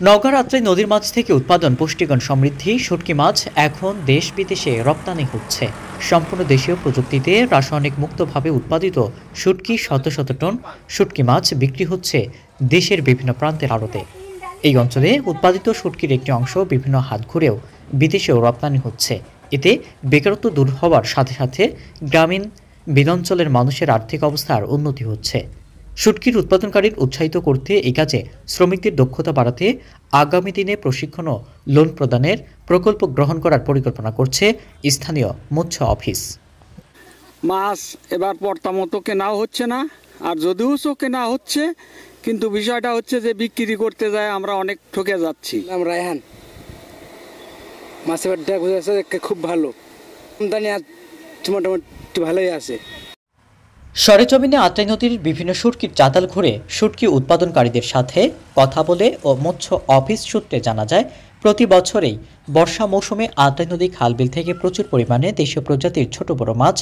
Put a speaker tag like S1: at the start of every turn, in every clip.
S1: নওগাঁর আত্রাই নদীর মাছ থেকে উৎপাদন পুষ্টিগুণ সমৃদ্ধি শুটকি মাছ এখন দেশ বিদেশে রপ্তানি হচ্ছে। সম্পূর্ণ দেশীয় প্রযুক্তিতে রাসায়নিক মুক্তভাবে উৎপাদিত শুটকি শত শত টন শুটকি মাছ বিক্রি হচ্ছে দেশের বিভিন্ন প্রান্তের আড়তে। এই অঞ্চলে উৎপাদিত শুটকির একটি অংশ বিভিন্ন হাত ঘুরেও বিদেশেও রপ্তানি হচ্ছে। এতে বেকারত্ব দূর হওয়ার সাথে সাথে গ্রামীণ বিধাঞ্চলের মানুষের আর্থিক অবস্থার উন্নতি হচ্ছে। শুটকির উৎপাদনকারীর উৎসাহিত করতে এই কাজে শ্রমিকদের দক্ষতা বাড়াতে আগামী দিনে প্রশিক্ষণ ও লোন প্রদানের প্রকল্প গ্রহণ করার পরিকল্পনা করছে স্থানীয় মৎস্য অফিস।
S2: মাছ এবার পর্তা মতো কেনাও হচ্ছে না, আর যদিও কেনা হচ্ছে, কিন্তু বিষয়টা হচ্ছে যে বিক্রি করতে যায় আমরা অনেক ঠকে যাচ্ছি।
S3: রায়হান মাছের খুব ভালো, আমদানি মোটামুটি ভালোই আছে।
S1: সরেজমিনে আত্রাই নদীর বিভিন্ন শুটকির চাতাল ঘুরে শুটকি উৎপাদনকারীদের সাথে কথা বলে ও মৎস্য অফিস সূত্রে জানা যায়, প্রতি বছরেই বর্ষা মৌসুমে আত্রাই নদী খালবিল থেকে প্রচুর পরিমাণে দেশীয় প্রজাতির ছোট বড় মাছ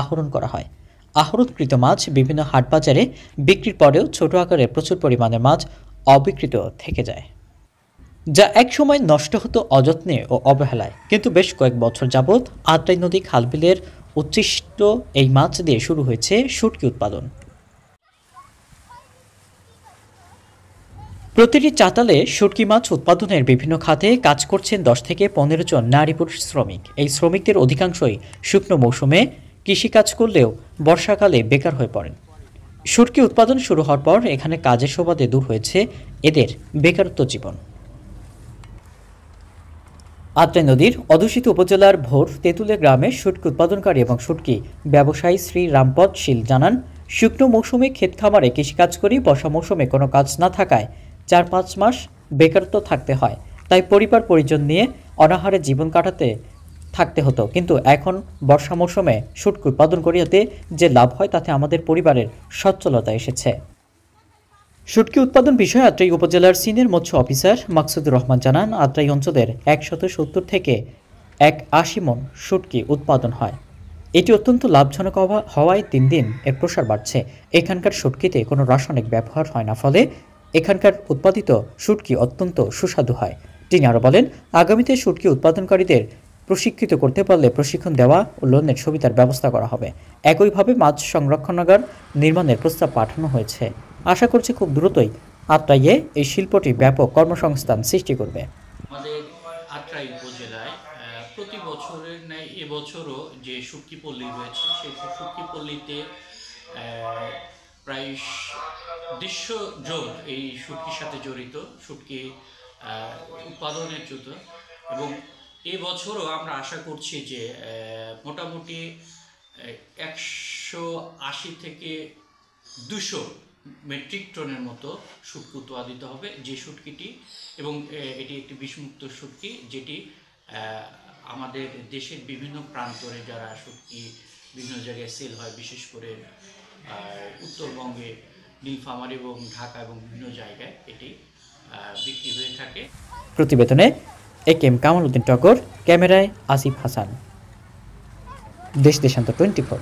S1: আহরণ করা হয়। আহরণকৃত মাছ বিভিন্ন হাটবাজারে বিক্রির পরেও ছোট আকারে প্রচুর পরিমাণে মাছ অবিকৃত থেকে যায়, যা একসময় নষ্ট হতো অযত্নে ও অবহেলায়। কিন্তু বেশ কয়েক বছর যাবৎ আত্রাই নদী খালবিলের উচ্ছিষ্ট এই মাছ দিয়ে শুরু হয়েছে শুটকি উৎপাদন। প্রতিটি চাতালে শুটকি মাছ উৎপাদনের বিভিন্ন খাতে কাজ করছেন 10 থেকে 15 জন নারী পুরুষ শ্রমিক। এই শ্রমিকদের অধিকাংশই শুকনো মৌসুমে কৃষিকাজ করলেও বর্ষাকালে বেকার হয়ে পড়েন। শুটকি উৎপাদন শুরু হওয়ার পর এখানে কাজের সুবাদে দূর হয়েছে এদের বেকারত্ব জীবন। আত্রাই নদীর অধ্যুষিত উপজেলার ভোর তেঁতুলে গ্রামে শুটকি উৎপাদনকারী এবং শুটকি ব্যবসায়ী শ্রী রামপদ শীল জানান, শুকনো মৌসুমে ক্ষেত খামারে কৃষিকাজ করি, বর্ষা মৌসুমে কোনো কাজ না থাকায় 4-5 মাস বেকারত্ব থাকতে হয়। তাই পরিবার পরিজন নিয়ে অনাহারে জীবন কাটাতে থাকতে হতো, কিন্তু এখন বর্ষা মৌসুমে শুটকি উৎপাদন করিয়াতে যে লাভ হয় তাতে আমাদের পরিবারের সচ্ছলতা এসেছে। শুটকি উৎপাদন বিষয়ে আত্রাই উপজেলার সিনিয়র মৎস্য অফিসার মাকসুদুর রহমান জানান, আত্রাই অঞ্চলের 170 থেকে 180 মণ শুটকি উৎপাদন হয়। এটি অত্যন্ত লাভজনক হওয়ায় দিন দিন এর প্রসার বাড়ছে। এখানকার শুটকিতে কোনো রাসায়নিক ব্যবহার হয় না, ফলে এখানকার উৎপাদিত শুটকি অত্যন্ত সুস্বাদু হয়। তিনি আরও বলেন, আগামীতে শুটকি উৎপাদনকারীদের প্রশিক্ষিত করতে পারলে প্রশিক্ষণ দেওয়া ও লোনের সুবিধার ব্যবস্থা করা হবে। একইভাবে মাছ সংরক্ষণাগার নির্মাণের প্রস্তাব পাঠানো হয়েছে। আশা করছি খুব দ্রুতই আত্রাইয়ে এই শিল্পটি ব্যাপক কর্মসংস্থান সৃষ্টি করবে।
S4: আমাদের আত্রাই উপজেলায় প্রতি বছরের ন্যায় এবছরও যে শুটকি পল্লী রয়েছে, সেই শুটকি পল্লীতে প্রায় 150 জন এই শুটকির সাথে জড়িত, শুটকি উৎপাদনের জন্য। এবং এবছরও আমরা আশা করছি যে মোটামুটি 180 থেকে 200 মেট্রিক টনের মতো শুটকি উৎপাদিত হবে, যে শুটকিটি, এবং এটি একটি বিষমুক্ত শুটকি, যেটি আমাদের দেশের বিভিন্ন প্রান্তরে যারা শুটকি বিভিন্ন জায়গায় সেল হয়, বিশেষ করে উত্তরবঙ্গে নীলফামারী এবং ঢাকা এবং বিভিন্ন জায়গায় এটি বিক্রি হয়ে থাকে।
S1: প্রতিবেদনে একেএম কামাল উদ্দিন টগর, ক্যামেরায় আসিফ হাসান, দেশ দেশান্তর 24।